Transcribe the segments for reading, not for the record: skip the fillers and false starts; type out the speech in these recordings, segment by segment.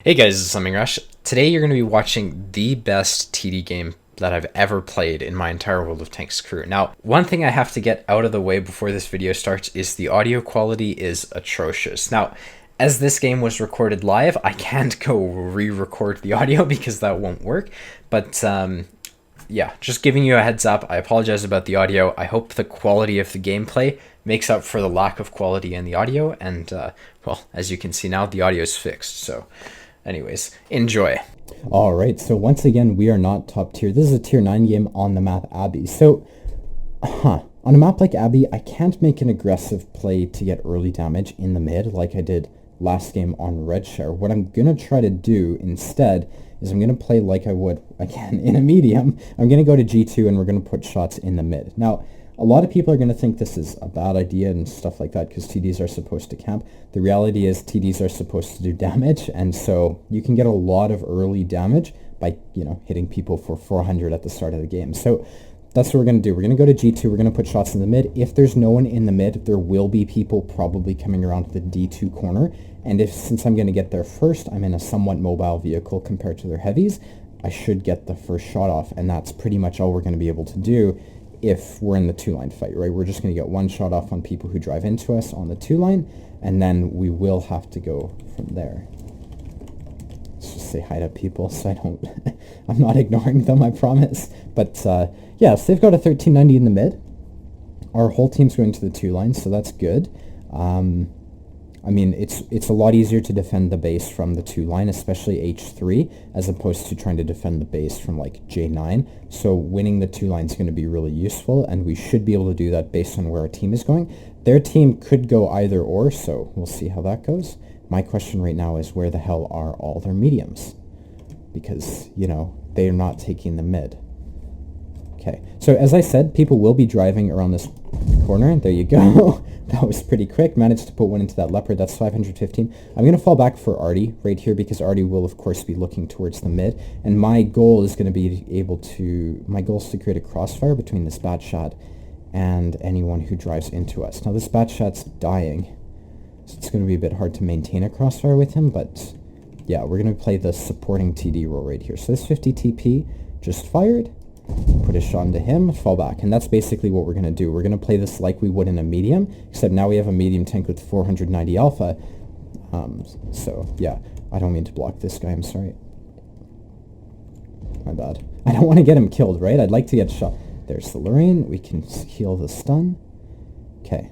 Hey guys, it's Slimming Rush. Today you're going to be watching the best TD game that I've ever played in my entire World of Tanks career. Now, one thing I have to get out of the way before this video starts is the audio quality is atrocious. Now, as this game was recorded live, I can't go re-record the audio because that won't work. But yeah, just giving you a heads up. I apologize about the audio. I hope the quality of the gameplay makes up for the lack of quality in the audio. And well, as you can see now, the audio is fixed. So anyways, enjoy. All right, so once again, we are not top tier. This is a tier 9 game on the map Abbey. So, on a map like Abbey, I can't make an aggressive play to get early damage in the mid like I did last game on Red Share. What I'm going to try to do instead is I'm going to play like I would, again, in a medium. I'm going to go to G2 and we're going to put shots in the mid. Now, a lot of people are going to think this is a bad idea and stuff like that because TDs are supposed to camp. The reality is TDs are supposed to do damage, and so you can get a lot of early damage by, hitting people for 400 at the start of the game. So that's what we're going to do. We're going to go to G2. We're going to put shots in the mid. If there's no one in the mid, there will be people probably coming around the D2 corner. And since I'm going to get there first, I'm in a somewhat mobile vehicle compared to their heavies, I should get the first shot off, and that's pretty much all we're going to be able to do if we're in the two-line fight, right? We're just going to get one shot off on people who drive into us on the two-line, and then we will have to go from there. Let's just say hi to people so I don't... I'm not ignoring them, I promise. But, yeah, so they've got a 1390 in the mid. Our whole team's going to the two-line, so that's good. I mean, it's a lot easier to defend the base from the two-line, especially H3, as opposed to trying to defend the base from, like, J9. So winning the two-line is going to be really useful, and we should be able to do that based on where our team is going. Their team could go either or, so we'll see how that goes. My question right now is where the hell are all their mediums? Because, they are not taking the mid. Okay, so as I said, people will be driving around this corner. There you go. That was pretty quick. Managed to put one into that leopard. That's 515. I'm going to fall back for Artie right here because Artie will, of course, be looking towards the mid. And my goal is going to be my goal is to create a crossfire between this Batshot and anyone who drives into us. Now, this Batshot's dying, so it's going to be a bit hard to maintain a crossfire with him. But, yeah, we're going to play the supporting TD role right here. So this 50 TP just fired. Put a shot into him, fall back. And that's basically what we're going to do. We're going to play this like we would in a medium, except now we have a medium tank with 490 alpha. So, yeah, I don't mean to block this guy, I'm sorry. My bad. I don't want to get him killed, right? I'd like to get shot. There's the Lorraine. We can heal the stun. Okay.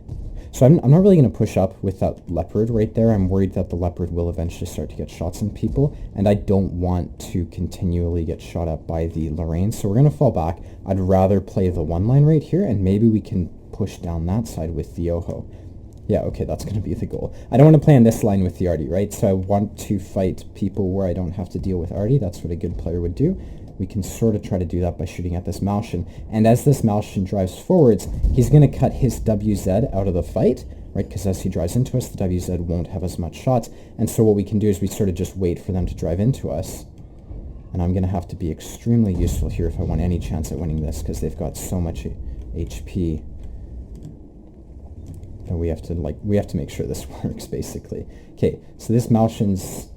So I'm not really going to push up with that leopard right there. I'm worried that the leopard will eventually start to get shots on people, and I don't want to continually get shot at by the Lorraine, so we're going to fall back. I'd rather play the one line right here, and maybe we can push down that side with the Oho. Yeah, okay, that's going to be the goal. I don't want to play on this line with the Artie, right? So I want to fight people where I don't have to deal with Artie. That's what a good player would do. We can sort of try to do that by shooting at this Malshin. And as this Malshin drives forwards, he's going to cut his WZ out of the fight, right? Because as he drives into us, the WZ won't have as much shots. And so what we can do is we sort of just wait for them to drive into us. And I'm going to have to be extremely useful here if I want any chance at winning this, because they've got so much HP. And we have to make sure this works, basically. Okay, so this Malshin's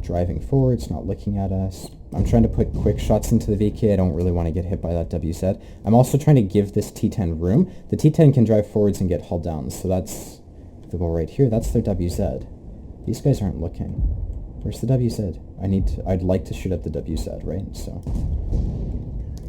driving forward. It's not looking at us. I'm trying to put quick shots into the VK. I don't really want to get hit by that WZ. I'm also trying to give this T10 room. The T10 can drive forwards and get hull down, so that's the goal right here. That's their WZ. These guys aren't looking. Where's the WZ? I'd like to shoot at the WZ, right? So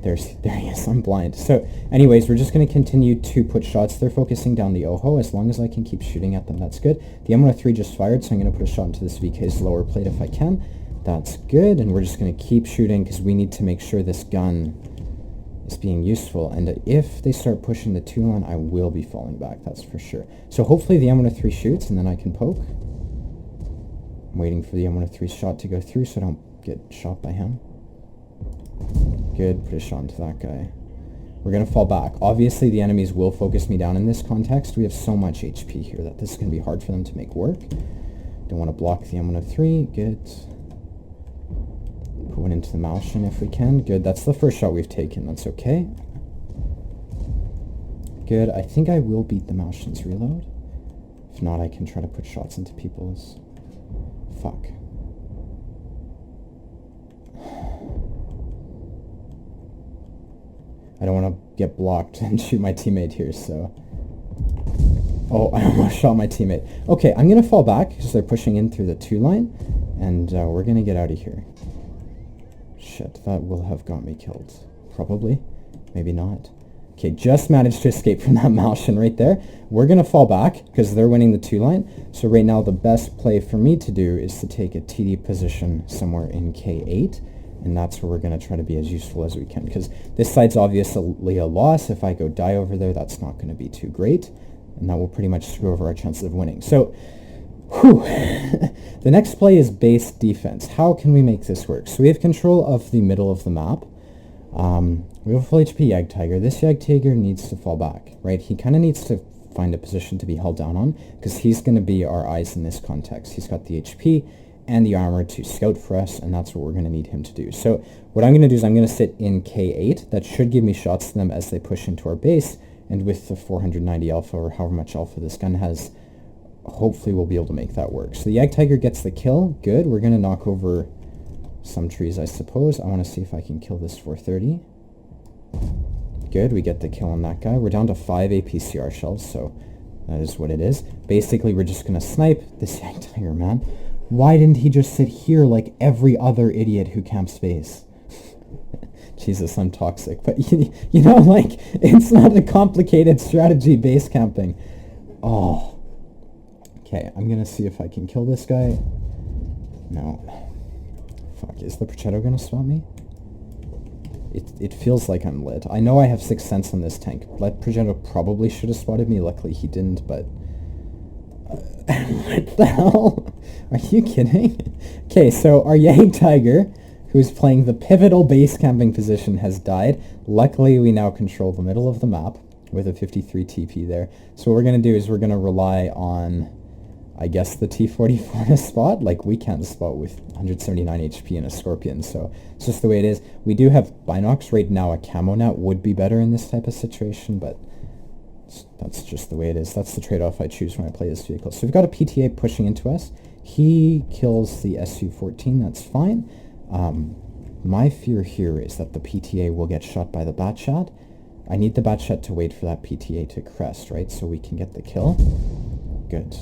there he is. I'm blind. So anyways, we're just going to continue to put shots. They're focusing down the Oho. As long as I can keep shooting at them, that's good. The M103 just fired, so I'm going to put a shot into this VK's lower plate if I can. That's good, and we're just going to keep shooting because we need to make sure this gun is being useful. And if they start pushing the two-line, I will be falling back, that's for sure. So hopefully the M103 shoots, and then I can poke. I'm waiting for the M103 shot to go through so I don't get shot by him. Good, put a shot into that guy. We're going to fall back. Obviously, the enemies will focus me down in this context. We have so much HP here that this is going to be hard for them to make work. Don't want to block the M103. Good. Put one into the Malshin if we can. Good, that's the first shot we've taken. That's okay. Good, I think I will beat the Malshin's reload. If not, I can try to put shots into people's... Fuck. I don't want to get blocked and shoot my teammate here, so... Oh, I almost shot my teammate. Okay, I'm going to fall back because they're pushing in through the 2 line, and we're going to get out of here. Shit, that will have got me killed. Probably. Maybe not. Okay, just managed to escape from that Malshin right there. We're going to fall back because they're winning the 2 line. So right now the best play for me to do is to take a TD position somewhere in K8. And that's where we're going to try to be as useful as we can. Because this side's obviously a loss. If I go die over there, that's not going to be too great. And that will pretty much screw over our chances of winning. So, whew. The next play is base defense. How can we make this work? So we have control of the middle of the map. We have a full HP Jagdtiger. This Jagdtiger needs to fall back, right? He kind of needs to find a position to be held down on because he's going to be our eyes in this context. He's got the HP and the armor to scout for us, and that's what we're going to need him to do. So what I'm going to do is I'm going to sit in K8. That should give me shots to them as they push into our base, and with the 490 alpha, or however much alpha this gun has, hopefully we'll be able to make that work. So the Jagdtiger gets the kill. Good. We're going to knock over some trees, I suppose. I want to see if I can kill this 430. Good, we get the kill on that guy. We're down to 5 APCR shells, so that is what it is. Basically, we're just going to snipe this Jagdtiger, man. Why didn't he just sit here like every other idiot who camps base? Jesus, I'm toxic. But, you know, like, it's not a complicated strategy, base camping. Oh. Okay, I'm going to see if I can kill this guy. No. Fuck, is the Prochetto going to spot me? It feels like I'm lit. I know I have 6th sense on this tank. Prochetto probably should have spotted me. Luckily he didn't, but... what the hell? Are you kidding? Okay, so our Jagdtiger, who's playing the pivotal base camping position, has died. Luckily we now control the middle of the map with a 53 TP there. So what we're going to do is we're going to rely on, I guess, the T-44 to spot. Like, we can't spot with 179 HP and a Scorpion, so it's just the way it is. We do have Binocs. Right now a camo net would be better in this type of situation, but that's just the way it is. That's the trade-off I choose when I play this vehicle. So we've got a PTA pushing into us. He kills the Su-14, that's fine. My fear here is that the PTA will get shot by the Batchat. I need the Batchat to wait for that PTA to crest, right, so we can get the kill. Good.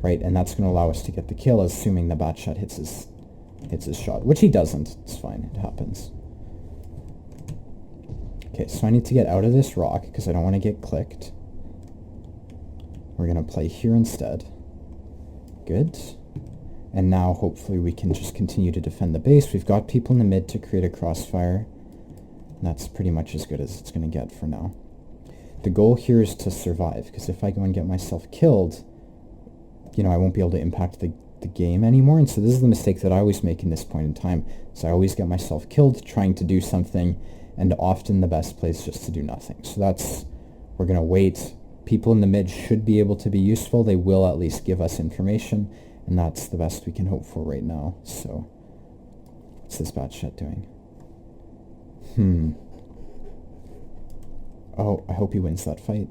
Right, and that's going to allow us to get the kill, assuming the Batchat hits his shot, which he doesn't. It's fine, it happens. Okay, so I need to get out of this rock, because I don't want to get clicked. We're going to play here instead. Good. And now, hopefully, we can just continue to defend the base. We've got people in the mid to create a crossfire. And that's pretty much as good as it's going to get for now. The goal here is to survive, because if I go and get myself killed, you know, I won't be able to impact the game anymore. And so this is the mistake that I always make in this point in time. So I always get myself killed trying to do something, and often the best play is just to do nothing. So we're going to wait. People in the mid should be able to be useful. They will at least give us information, and that's the best we can hope for right now. So what's this Batchat doing? Oh, I hope he wins that fight.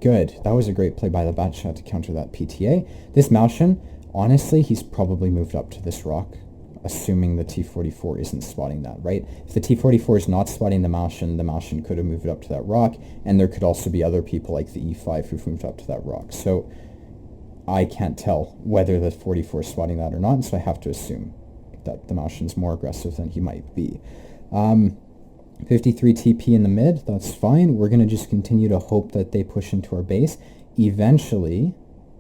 Good. That was a great play by the Batchat to counter that PTA. This Malshin, honestly, he's probably moved up to this rock, assuming the T-44 isn't spotting that, right? If the T-44 is not spotting the Malshin could have moved up to that rock, and there could also be other people like the E5 who've moved up to that rock. So I can't tell whether the 44 is spotting that or not, and so I have to assume that the Malshin's more aggressive than he might be. 53 TP in the mid, that's fine. We're going to just continue to hope that they push into our base. Eventually,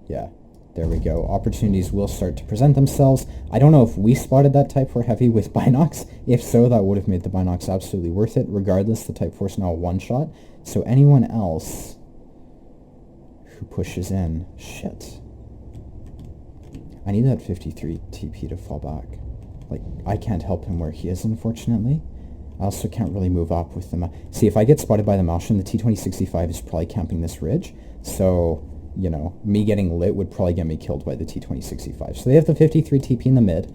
yeah, there we go. Opportunities will start to present themselves. I don't know if we spotted that Type 4 Heavy with Binocs. If so, that would have made the Binocs absolutely worth it. Regardless, the Type 4 is now a one-shot. So anyone else who pushes in, shit. I need that 53 TP to fall back. Like, I can't help him where he is, unfortunately. I also can't really move up with them. See, if I get spotted by the Malshin, the T-2065 is probably camping this ridge. So, you know, me getting lit would probably get me killed by the T-2065. So they have the 53 TP in the mid.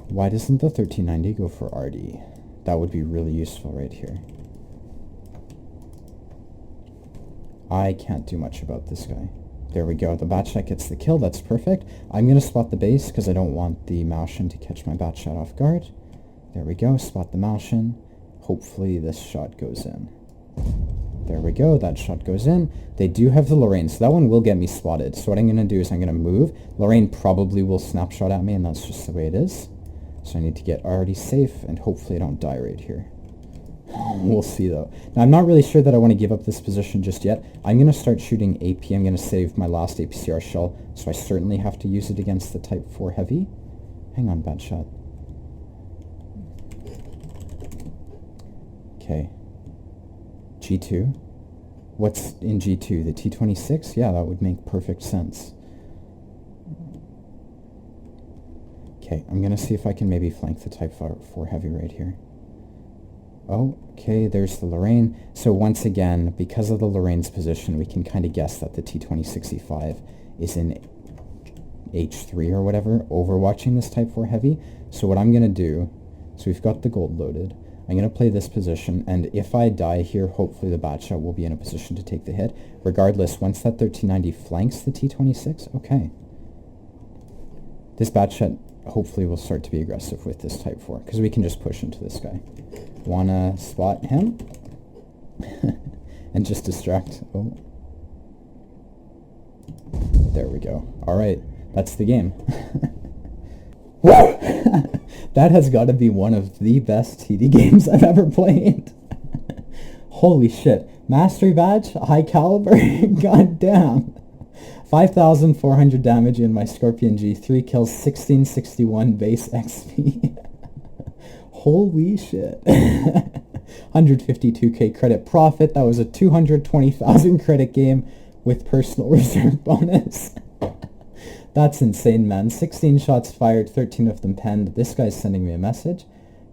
Why doesn't the 1390 go for RD? That would be really useful right here. I can't do much about this guy. There we go. The Batchat gets the kill. That's perfect. I'm going to spot the base because I don't want the Malshin to catch my Batchat off guard. There we go. Spot the Malshin. Hopefully this shot goes in. There we go, that shot goes in. They do have the Lorraine, so that one will get me spotted. So what I'm going to do is I'm going to move. Lorraine probably will snapshot at me, and that's just the way it is. So I need to get already safe, and hopefully I don't die right here. We'll see, though. Now, I'm not really sure that I want to give up this position just yet. I'm going to start shooting AP. I'm going to save my last APCR shell, so I certainly have to use it against the Type 4 Heavy. Hang on, bad shot. Okay. G2. What's in G2? The T-26? Yeah, that would make perfect sense. Okay, I'm going to see if I can maybe flank the Type 4 Heavy right here. Oh, okay, there's the Lorraine. So once again, because of the Lorraine's position, we can kind of guess that the T-2065 is in H3 or whatever, overwatching this Type 4 Heavy. So what I'm going to do, so we've got the gold loaded. I'm going to play this position, and if I die here, hopefully the bat shot will be in a position to take the hit. Regardless, once that 1390 flanks the T-26, okay. This bat shot hopefully will start to be aggressive with this Type 4, because we can just push into this guy. Wanna spot him? And just distract. Oh. There we go. Alright, that's the game. Whoa! That has got to be one of the best TD games I've ever played. Holy shit. Mastery badge, high caliber, god damn. 5,400 damage in my Scorpion G, 3 kills, 1661 base XP. Holy shit. 152k credit profit. That was a 220,000 credit game with personal reserve bonus. That's insane, man. 16 shots fired, 13 of them penned. This guy's sending me a message.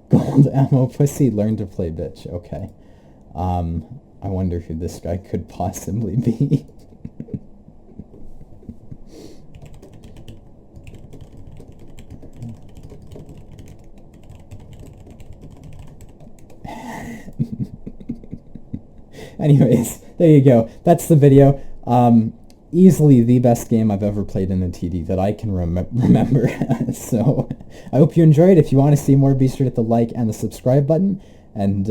Gold ammo pussy, learn to play, bitch. Okay. I wonder who this guy could possibly be. Anyways, there you go. That's the video. Easily the best game I've ever played in a TD that I can remember. So I hope you enjoyed. If you want to see more, be sure to hit the like and the subscribe button. And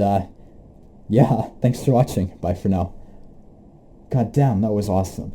yeah, thanks for watching. Bye for now. God damn, that was awesome.